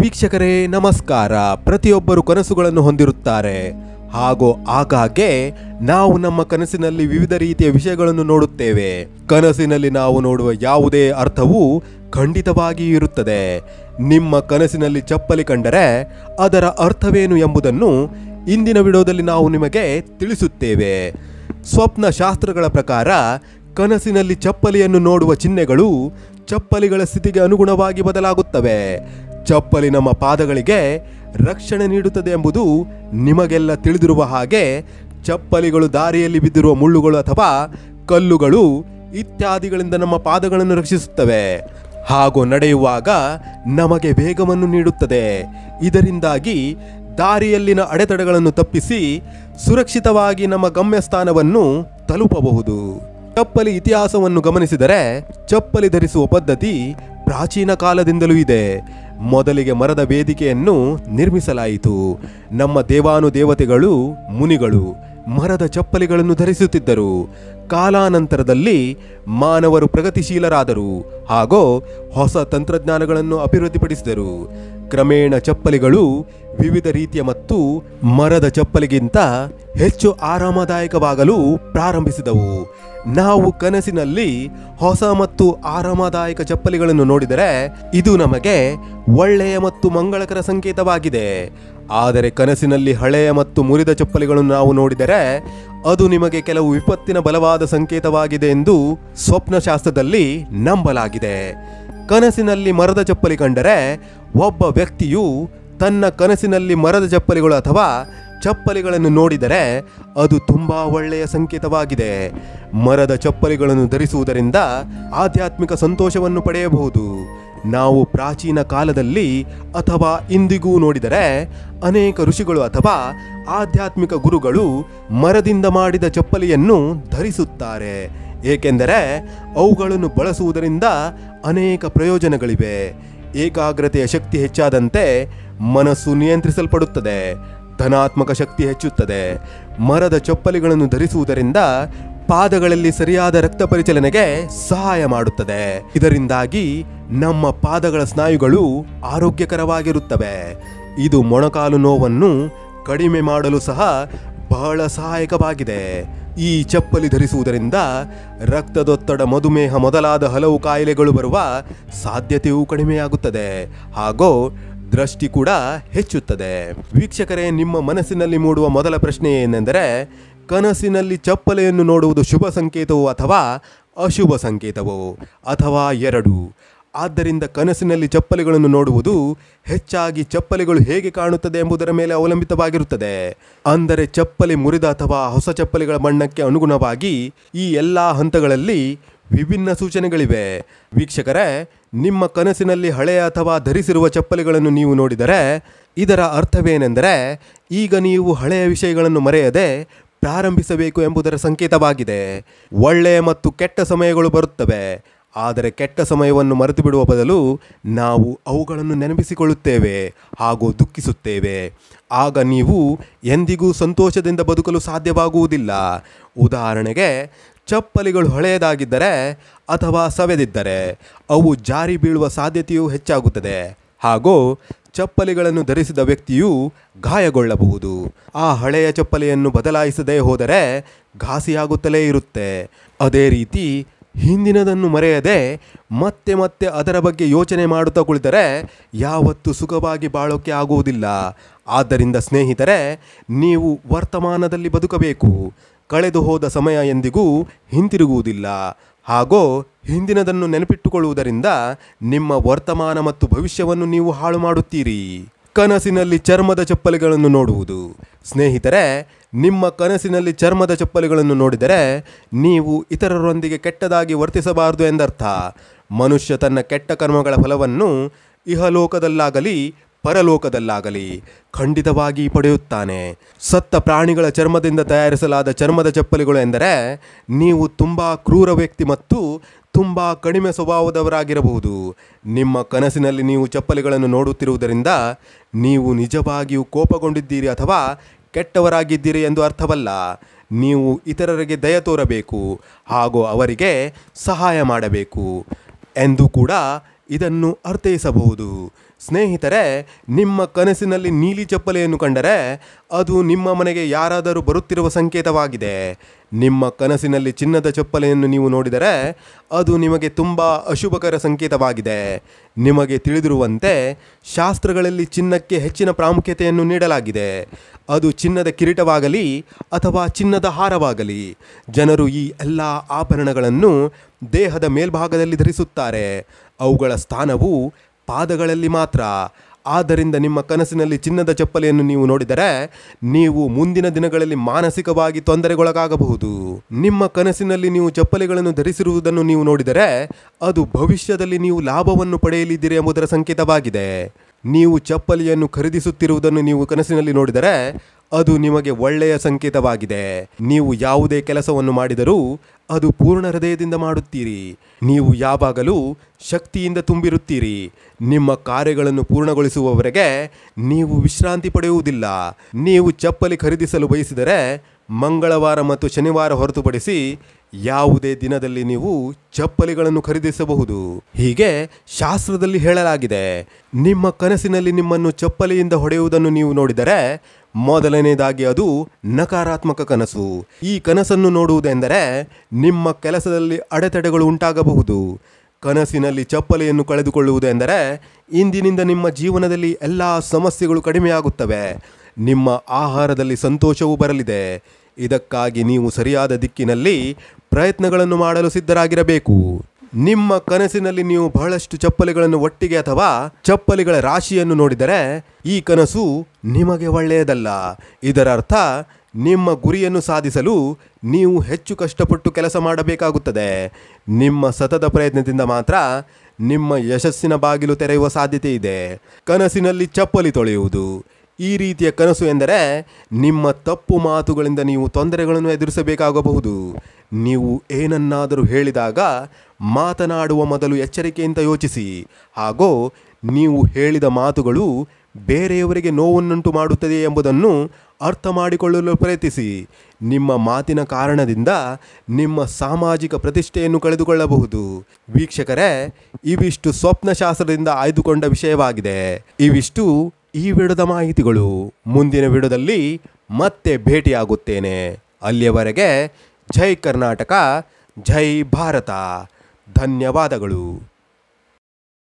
ವೀಕ್ಷಕರೇ ನಮಸ್ಕಾರ. ಪ್ರತಿಯೊಬ್ಬರು ಕನಸುಗಳನ್ನು ಹೊಂದಿರುತ್ತಾರೆ ಹಾಗೂ ಆಗಾಗ್ಗೆ ನಾವು ನಮ್ಮ ಕನಸಿನಲ್ಲಿ ವಿವಿಧ ರೀತಿಯ ವಿಷಯಗಳನ್ನು ನೋಡುತ್ತೇವೆ. ಕನಸಿನಲ್ಲಿ ನಾವು ನೋಡುವ ಯಾವುದೇ ಅರ್ಥವೂ ಖಂಡಿತವಾಗಿ ಇರುತ್ತದೆ. ನಿಮ್ಮ ಕನಸಿನಲ್ಲಿ ಚಪ್ಪಲಿ ಕಂಡರೆ ಅದರ ಅರ್ಥವೇನು ಎಂಬುದನ್ನು ಇಂದಿನ ವಿಡಿಯೋದಲ್ಲಿ ನಾವು ನಿಮಗೆ ತಿಳಿಸುತ್ತೇವೆ. ಸ್ವಪ್ನ ಶಾಸ್ತ್ರಗಳ ಪ್ರಕಾರ ಕನಸಿನಲ್ಲಿ ಚಪ್ಪಲಿಯನ್ನು ನೋಡುವ ಚಿಹ್ನೆಗಳು ಚಪ್ಪಲಿಗಳ ಸ್ಥಿತಿಗೆ ಅನುಗುಣವಾಗಿ ಬದಲಾಗುತ್ತವೆ. ಚಪ್ಪಲಿ ನಮ್ಮ ಪಾದಗಳಿಗೆ ರಕ್ಷಣೆ ನೀಡುತ್ತದೆ ಎಂಬುದು ನಿಮಗೆಲ್ಲ ತಿಳಿದಿರುವ ಹಾಗೆ ಚಪ್ಪಲಿಗಳು ದಾರಿಯಲ್ಲಿ ಬಿದ್ದಿರುವ ಮುಳ್ಳುಗಳು ಅಥವಾ ಕಲ್ಲುಗಳು ಇತ್ಯಾದಿಗಳಿಂದ ನಮ್ಮ ಪಾದಗಳನ್ನು ರಕ್ಷಿಸುತ್ತವೆ ಹಾಗೂ ನಡೆಯುವಾಗ ನಮಗೆ ವೇಗವನ್ನು ನೀಡುತ್ತದೆ. ಇದರಿಂದಾಗಿ ದಾರಿಯಲ್ಲಿನ ಅಡೆತಡೆಗಳನ್ನು ತಪ್ಪಿಸಿ ಸುರಕ್ಷಿತವಾಗಿ ನಮ್ಮ ಗಮ್ಯಸ್ಥಾನವನ್ನು ತಲುಪಬಹುದು. ಚಪ್ಪಲಿ ಇತಿಹಾಸವನ್ನು ಗಮನಿಸಿದರೆ ಚಪ್ಪಲಿ ಧರಿಸುವ ಪದ್ಧತಿ ಪ್ರಾಚೀನ ಕಾಲದಿಂದಲೂ ಇದೆ. ಮೊದಲಿಗೆ ಮರದ ವೇದಿಕೆಯನ್ನು ನಿರ್ಮಿಸಲಾಯಿತು. ನಮ್ಮ ದೇವಾನುದೇವತೆಗಳು ಮುನಿಗಳು ಮರದ ಚಪ್ಪಲಿಗಳನ್ನು ಧರಿಸುತ್ತಿದ್ದರು. ಕಾಲಾನಂತರದಲ್ಲಿ ಮಾನವರು ಪ್ರಗತಿಶೀಲರಾದರು ಹಾಗೂ ಹೊಸ ತಂತ್ರಜ್ಞಾನಗಳನ್ನು ಅಭಿವೃದ್ಧಿಪಡಿಸಿದರು. ಕ್ರಮೇಣ ಚಪ್ಪಲಿಗಳು ವಿವಿಧ ರೀತಿಯ ಮತ್ತು ಮರದ ಚಪ್ಪಲಿಗಿಂತ ಹೆಚ್ಚು ಆರಾಮದಾಯಕವಾಗಲು ಪ್ರಾರಂಭಿಸಿದವು. ನಾವು ಕನಸಿನಲ್ಲಿ ಹೊಸ ಮತ್ತು ಆರಾಮದಾಯಕ ಚಪ್ಪಲಿಗಳನ್ನು ನೋಡಿದರೆ ಇದು ನಮಗೆ ಒಳ್ಳೆಯ ಮತ್ತು ಮಂಗಳಕರ ಸಂಕೇತವಾಗಿದೆ. ಆದರೆ ಕನಸಿನಲ್ಲಿ ಹಳೆಯ ಮತ್ತು ಮುರಿದ ಚಪ್ಪಲಿಗಳನ್ನು ನಾವು ನೋಡಿದರೆ ಅದು ನಿಮಗೆ ಕೆಲವು ವಿಪತ್ತಿನ ಬಲವಾದ ಸಂಕೇತವಾಗಿದೆ ಎಂದು ಸ್ವಪ್ನಶಾಸ್ತ್ರದಲ್ಲಿ ನಂಬಲಾಗಿದೆ. ಕನಸಿನಲ್ಲಿ ಮರದ ಚಪ್ಪಲಿ ಕಂಡರೆ ಒಬ್ಬ ವ್ಯಕ್ತಿಯು ತನ್ನ ಕನಸಿನಲ್ಲಿ ಮರದ ಚಪ್ಪಲಿಗಳು ಅಥವಾ ಚಪ್ಪಲಿಗಳನ್ನು ನೋಡಿದರೆ ಅದು ತುಂಬಾ ಒಳ್ಳೆಯ ಸಂಕೇತವಾಗಿದೆ. ಮರದ ಚಪ್ಪಲಿಗಳನ್ನು ಧರಿಸುವುದರಿಂದ ಆಧ್ಯಾತ್ಮಿಕ ಸಂತೋಷವನ್ನು ಪಡೆಯಬಹುದು. ನಾವು ಪ್ರಾಚೀನ ಕಾಲದಲ್ಲಿ ಅಥವಾ ಇಂದಿಗೂ ನೋಡಿದರೆ ಅನೇಕ ಋಷಿಗಳು ಅಥವಾ ಆಧ್ಯಾತ್ಮಿಕ ಗುರುಗಳು ಮರದಿಂದ ಮಾಡಿದ ಚಪ್ಪಲಿಯನ್ನು ಧರಿಸುತ್ತಾರೆ. ಏಕೆಂದರೆ ಅವುಗಳನ್ನು ಬಳಸುವುದರಿಂದ ಅನೇಕ ಪ್ರಯೋಜನಗಳಿವೆ. ಏಕಾಗ್ರತೆಯ ಶಕ್ತಿ ಹೆಚ್ಚಾದಂತೆ ಮನಸ್ಸು ನಿಯಂತ್ರಿಸಲ್ಪಡುತ್ತದೆ, ಧನಾತ್ಮಕ ಶಕ್ತಿ ಹೆಚ್ಚುತ್ತದೆ. ಮರದ ಚಪ್ಪಲಿಗಳನ್ನು ಧರಿಸುವುದರಿಂದ ಪಾದಗಳಲ್ಲಿ ಸರಿಯಾದ ರಕ್ತ ಪರಿಚಲನೆಗೆ ಸಹಾಯ ಮಾಡುತ್ತದೆ. ಇದರಿಂದಾಗಿ ನಮ್ಮ ಪಾದಗಳ ಸ್ನಾಯುಗಳು ಆರೋಗ್ಯಕರವಾಗಿರುತ್ತವೆ. ಇದು ಮೊಣಕಾಲು ನೋವನ್ನು ಕಡಿಮೆ ಮಾಡಲು ಸಹ ಬಹಳ ಸಹಾಯಕವಾಗಿದೆ. ಈ ಚಪ್ಪಲಿ ಧರಿಸುವುದರಿಂದ ರಕ್ತದೊತ್ತಡ, ಮಧುಮೇಹ ಮೊದಲಾದ ಹಲವು ಕಾಯಿಲೆಗಳು ಬರುವ ಸಾಧ್ಯತೆಯೂ ಕಡಿಮೆಯಾಗುತ್ತದೆ ಹಾಗೂ ದೃಷ್ಟಿ ಕೂಡ ಹೆಚ್ಚುತ್ತದೆ. ವೀಕ್ಷಕರೇ, ನಿಮ್ಮ ಮನಸ್ಸಿನಲ್ಲಿ ಮೂಡುವ ಮೊದಲ ಪ್ರಶ್ನೆ ಏನೆಂದರೆ, ಕನಸಿನಲ್ಲಿ ಚಪ್ಪಲಿಯನ್ನು ನೋಡುವುದು ಶುಭ ಸಂಕೇತವೋ ಅಥವಾ ಅಶುಭ ಸಂಕೇತವೋ ಅಥವಾ ಎರಡೂ? ಆದ್ದರಿಂದ ಕನಸಿನಲ್ಲಿ ಚಪ್ಪಲಿಗಳನ್ನು ನೋಡುವುದು ಹೆಚ್ಚಾಗಿ ಚಪ್ಪಲಿಗಳು ಹೇಗೆ ಕಾಣುತ್ತದೆ ಎಂಬುದರ ಮೇಲೆ ಅವಲಂಬಿತವಾಗಿರುತ್ತದೆ. ಅಂದರೆ ಚಪ್ಪಲಿ ಮುರಿದ ಅಥವಾ ಹೊಸ ಚಪ್ಪಲಿಗಳ ಬಣ್ಣಕ್ಕೆ ಅನುಗುಣವಾಗಿ ಈ ಎಲ್ಲ ಹಂತಗಳಲ್ಲಿ ವಿಭಿನ್ನ ಸೂಚನೆಗಳಿವೆ. ವೀಕ್ಷಕರೇ, ನಿಮ್ಮ ಕನಸಿನಲ್ಲಿ ಹಳೆಯ ಅಥವಾ ಧರಿಸಿರುವ ಚಪ್ಪಲಿಗಳನ್ನು ನೀವು ನೋಡಿದರೆ ಇದರ ಅರ್ಥವೇನೆಂದರೆ ಈಗ ನೀವು ಹಳೆಯ ವಿಷಯಗಳನ್ನು ಮರೆಯದೆ ಪ್ರಾರಂಭಿಸಬೇಕು ಎಂಬುದರ ಸಂಕೇತವಾಗಿದೆ. ಒಳ್ಳೆಯ ಮತ್ತು ಕೆಟ್ಟ ಸಮಯಗಳು ಬರುತ್ತವೆ, ಆದರೆ ಕೆಟ್ಟ ಸಮಯವನ್ನು ಮರೆತು ಬಿಡುವ ಬದಲು ನಾವು ಅವುಗಳನ್ನು ನೆನಪಿಸಿಕೊಳ್ಳುತ್ತೇವೆ ಹಾಗೂ ದುಃಖಿಸುತ್ತೇವೆ. ಆಗ ನೀವು ಎಂದಿಗೂ ಸಂತೋಷದಿಂದ ಬದುಕಲು ಸಾಧ್ಯವಾಗುವುದಿಲ್ಲ. ಉದಾಹರಣೆಗೆ, ಚಪ್ಪಲಿಗಳು ಹಳೆಯದಾಗಿದ್ದರೆ ಅಥವಾ ಸವೆದಿದ್ದರೆ ಅವು ಜಾರಿ ಬೀಳುವ ಸಾಧ್ಯತೆಯೂ ಹೆಚ್ಚಾಗುತ್ತದೆ ಹಾಗೂ ಚಪ್ಪಲಿಗಳನ್ನು ಧರಿಸಿದ ವ್ಯಕ್ತಿಯು ಗಾಯಗೊಳ್ಳಬಹುದು. ಆ ಹಳೆಯ ಚಪ್ಪಲಿಯನ್ನು ಬದಲಾಯಿಸದೇ ಹೋದರೆ ಘಾಸಿಯಾಗುತ್ತಲೇ ಇರುತ್ತೆ. ಅದೇ ರೀತಿ ಹಿಂದಿನದನ್ನು ಮರೆಯದೆ ಮತ್ತೆ ಮತ್ತೆ ಅದರ ಬಗ್ಗೆ ಯೋಚನೆ ಮಾಡುತ್ತಾ ಕುಳಿತರೆ ಯಾವತ್ತೂ ಸುಖವಾಗಿ ಬಾಳೋಕೆ ಆಗುವುದಿಲ್ಲ. ಆದ್ದರಿಂದ ಸ್ನೇಹಿತರೆ, ನೀವು ವರ್ತಮಾನದಲ್ಲಿ ಬದುಕಬೇಕು. ಕಳೆದು ಹೋದ ಸಮಯ ಎಂದಿಗೂ ಹಿಂತಿರುಗುವುದಿಲ್ಲ ಹಾಗೂ ಹಿಂದಿನದನ್ನು ನೆನಪಿಟ್ಟುಕೊಳ್ಳುವುದರಿಂದ ನಿಮ್ಮ ವರ್ತಮಾನ ಮತ್ತು ಭವಿಷ್ಯವನ್ನು ನೀವು ಹಾಳು ಮಾಡುತ್ತೀರಿ. ಕನಸಿನಲ್ಲಿ ಚರ್ಮದ ಚಪ್ಪಲಿಗಳನ್ನು ನೋಡುವುದು. ಸ್ನೇಹಿತರೆ, ನಿಮ್ಮ ಕನಸಿನಲ್ಲಿ ಚರ್ಮದ ಚಪ್ಪಲಿಗಳನ್ನು ನೋಡಿದರೆ ನೀವು ಇತರರೊಂದಿಗೆ ಕೆಟ್ಟದಾಗಿ ವರ್ತಿಸಬಾರದು ಎಂದರ್ಥ. ಮನುಷ್ಯ ತನ್ನ ಕೆಟ್ಟ ಕರ್ಮಗಳ ಫಲವನ್ನು ಇಹಲೋಕದಲ್ಲಾಗಲಿ ಪರಲೋಕದಲ್ಲಾಗಲಿ ಖಂಡಿತವಾಗಿ ಪಡೆಯುತ್ತಾನೆ. ಸತ್ತ ಪ್ರಾಣಿಗಳ ಚರ್ಮದಿಂದ ತಯಾರಿಸಲಾದ ಚರ್ಮದ ಚಪ್ಪಲಿಗಳು ಎಂದರೆ ನೀವು ತುಂಬ ಕ್ರೂರ ವ್ಯಕ್ತಿ ಮತ್ತು ತುಂಬ ಕಡಿಮೆ ಸ್ವಭಾವದವರಾಗಿರಬಹುದು. ನಿಮ್ಮ ಕನಸಿನಲ್ಲಿ ನೀವು ಚಪ್ಪಲಿಗಳನ್ನು ನೋಡುತ್ತಿರುವುದರಿಂದ ನೀವು ನಿಜವಾಗಿಯೂ ಕೋಪಗೊಂಡಿದ್ದೀರಿ ಅಥವಾ ಕೆಟ್ಟವರಾಗಿದ್ದೀರಿ ಎಂದು ಅರ್ಥವಲ್ಲ. ನೀವು ಇತರರಿಗೆ ದಯ ತೋರಬೇಕು ಹಾಗೂ ಅವರಿಗೆ ಸಹಾಯ ಮಾಡಬೇಕು ಎಂದು ಕೂಡ ಇದನ್ನು ಅರ್ಥೈಸಬಹುದು. ಸ್ನೇಹಿತರೆ, ನಿಮ್ಮ ಕನಸಿನಲ್ಲಿ ನೀಲಿ ಚಪ್ಪಲಿಯನ್ನು ಕಂಡರೆ ಅದು ನಿಮ್ಮ ಮನೆಗೆ ಯಾರಾದರೂ ಬರುತ್ತಿರುವ ಸಂಕೇತವಾಗಿದೆ. ನಿಮ್ಮ ಕನಸಿನಲ್ಲಿ ಚಿನ್ನದ ಚಪ್ಪಲಿಯನ್ನು ನೀವು ನೋಡಿದರೆ ಅದು ನಿಮಗೆ ತುಂಬ ಅಶುಭಕರ ಸಂಕೇತವಾಗಿದೆ. ನಿಮಗೆ ತಿಳಿದಿರುವಂತೆ ಶಾಸ್ತ್ರಗಳಲ್ಲಿ ಚಿನ್ನಕ್ಕೆ ಹೆಚ್ಚಿನ ಪ್ರಾಮುಖ್ಯತೆಯನ್ನು ನೀಡಲಾಗಿದೆ. ಅದು ಚಿನ್ನದ ಕಿರೀಟವಾಗಲಿ ಅಥವಾ ಚಿನ್ನದ ಹಾರವಾಗಲಿ, ಜನರು ಈ ಎಲ್ಲ ಆಭರಣಗಳನ್ನು ದೇಹದ ಮೇಲ್ಭಾಗದಲ್ಲಿ ಧರಿಸುತ್ತಾರೆ. ಅವುಗಳ ಸ್ಥಾನವು ಪಾದಗಳಲ್ಲಿ ಮಾತ್ರ. ಆದ್ದರಿಂದ ನಿಮ್ಮ ಕನಸಿನಲ್ಲಿ ಚಿನ್ನದ ಚಪ್ಪಲಿಯನ್ನು ನೀವು ನೋಡಿದರೆ ನೀವು ಮುಂದಿನ ದಿನಗಳಲ್ಲಿ ಮಾನಸಿಕವಾಗಿ ತೊಂದರೆಗೊಳಗಾಗಬಹುದು. ನಿಮ್ಮ ಕನಸಿನಲ್ಲಿ ನೀವು ಚಪ್ಪಲಿಗಳನ್ನು ಧರಿಸಿರುವುದನ್ನು ನೀವು ನೋಡಿದರೆ ಅದು ಭವಿಷ್ಯದಲ್ಲಿ ನೀವು ಲಾಭವನ್ನು ಪಡೆಯಲಿದ್ದೀರಿ ಎಂಬುದರ ಸಂಕೇತವಾಗಿದೆ. ನೀವು ಚಪ್ಪಲಿಯನ್ನು ಖರೀದಿಸುತ್ತಿರುವುದನ್ನು ನೀವು ಕನಸಿನಲ್ಲಿ ನೋಡಿದರೆ ಅದು ನಿಮಗೆ ಒಳ್ಳೆಯ ಸಂಕೇತವಾಗಿದೆ. ನೀವು ಯಾವುದೇ ಕೆಲಸವನ್ನು ಮಾಡಿದರೂ ಅದು ಪೂರ್ಣ ಹೃದಯದಿಂದ ಮಾಡುತ್ತೀರಿ. ನೀವು ಯಾವಾಗಲೂ ಶಕ್ತಿಯಿಂದ ತುಂಬಿರುತ್ತೀರಿ. ನಿಮ್ಮ ಕಾರ್ಯಗಳನ್ನು ಪೂರ್ಣಗೊಳಿಸುವವರೆಗೆ ನೀವು ವಿಶ್ರಾಂತಿ ಪಡೆಯುವುದಿಲ್ಲ. ನೀವು ಚಪ್ಪಲಿ ಖರೀದಿಸಲು ಬಯಸಿದರೆ ಮಂಗಳವಾರ ಮತ್ತು ಶನಿವಾರ ಹೊರತುಪಡಿಸಿ ಯಾವುದೇ ದಿನದಲ್ಲಿ ನೀವು ಚಪ್ಪಲಿಗಳನ್ನು ಖರೀದಿಸಬಹುದು. ಹೀಗೆ ಶಾಸ್ತ್ರದಲ್ಲಿ ಹೇಳಲಾಗಿದೆ. ನಿಮ್ಮ ಕನಸಿನಲ್ಲಿ ನಿಮ್ಮನ್ನು ಚಪ್ಪಲಿಯಿಂದ ಹೊಡೆಯುವುದನ್ನು ನೀವು ನೋಡಿದರೆ ಮೊದಲನೇದಾಗಿ ಅದು ನಕಾರಾತ್ಮಕ ಕನಸು. ಈ ಕನಸನ್ನು ನೋಡುವುದೆಂದರೆ ನಿಮ್ಮ ಕೆಲಸದಲ್ಲಿ ಅಡೆತಡೆಗಳು ಉಂಟಾಗಬಹುದು. ಕನಸಿನಲ್ಲಿ ಚಪ್ಪಲಿಯನ್ನು ಕಳೆದುಕೊಳ್ಳುವುದೆಂದರೆ ಇಂದಿನಿಂದ ನಿಮ್ಮ ಜೀವನದಲ್ಲಿ ಎಲ್ಲ ಸಮಸ್ಯೆಗಳು ಕಡಿಮೆಯಾಗುತ್ತವೆ. ನಿಮ್ಮ ಆಹಾರದಲ್ಲಿ ಸಂತೋಷವೂ ಬರಲಿದೆ. ಇದಕ್ಕಾಗಿ ನೀವು ಸರಿಯಾದ ದಿಕ್ಕಿನಲ್ಲಿ ಪ್ರಯತ್ನಗಳನ್ನು ಮಾಡಲು ಸಿದ್ಧರಾಗಿರಬೇಕು. ನಿಮ್ಮ ಕನಸಿನಲ್ಲಿ ನೀವು ಬಹಳಷ್ಟು ಚಪ್ಪಲಿಗಳನ್ನು ಒಟ್ಟಿಗೆ ಅಥವಾ ಚಪ್ಪಲಿಗಳ ರಾಶಿಯನ್ನು ನೋಡಿದರೆ ಈ ಕನಸು ನಿಮಗೆ ಒಳ್ಳೆಯದಲ್ಲ. ಇದರ ಅರ್ಥ ನಿಮ್ಮ ಗುರಿಯನ್ನು ಸಾಧಿಸಲು ನೀವು ಹೆಚ್ಚು ಕಷ್ಟಪಟ್ಟು ಕೆಲಸ ಮಾಡಬೇಕಾಗುತ್ತದೆ. ನಿಮ್ಮ ಸತತ ಪ್ರಯತ್ನದಿಂದ ಮಾತ್ರ ನಿಮ್ಮ ಯಶಸ್ಸಿನ ಬಾಗಿಲು ತೆರೆಯುವ ಸಾಧ್ಯತೆ ಇದೆ. ಕನಸಿನಲ್ಲಿ ಚಪ್ಪಲಿ ತೊಳೆಯುವುದು. ಈ ರೀತಿಯ ಕನಸು ಎಂದರೆ ನಿಮ್ಮ ತಪ್ಪು ಮಾತುಗಳಿಂದ ನೀವು ತೊಂದರೆಗಳನ್ನು ಎದುರಿಸಬೇಕಾಗಬಹುದು. ನೀವು ಏನನ್ನಾದರೂ ಹೇಳಿದಾಗ ಮಾತನಾಡುವ ಮೊದಲು ಎಚ್ಚರಿಕೆಯಿಂದ ಯೋಚಿಸಿ. ಹಾಗೂ ನೀವು ಹೇಳಿದ ಮಾತುಗಳು ಬೇರೆಯವರಿಗೆ ನೋವನ್ನುಂಟು ಮಾಡುತ್ತದೆ ಎಂಬುದನ್ನು ಅರ್ಥ ಮಾಡಿಕೊಳ್ಳಲು ಪ್ರಯತ್ನಿಸಿ. ನಿಮ್ಮ ಮಾತಿನ ಕಾರಣದಿಂದ ನಿಮ್ಮ ಸಾಮಾಜಿಕ ಪ್ರತಿಷ್ಠೆಯನ್ನು ಕಳೆದುಕೊಳ್ಳಬಹುದು. ವೀಕ್ಷಕರೇ, ಇವಿಷ್ಟು ಸ್ವಪ್ನಶಾಸ್ತ್ರದಿಂದ ಆಯ್ದುಕೊಂಡ ವಿಷಯವಾಗಿದೆ. ಇವಿಷ್ಟು ಈ ವಿಡಿಯೋದ ಮಾಹಿತಿಗಳು. ಮುಂದಿನ ವಿಡಿಯೋದಲ್ಲಿ ಮತ್ತೆ ಭೇಟಿಯಾಗುತ್ತೇನೆ. ಅಲ್ಲಿಯವರೆಗೆ ಜೈ ಕರ್ನಾಟಕ, ಜೈ ಭಾರತ. ಧನ್ಯವಾದಗಳು.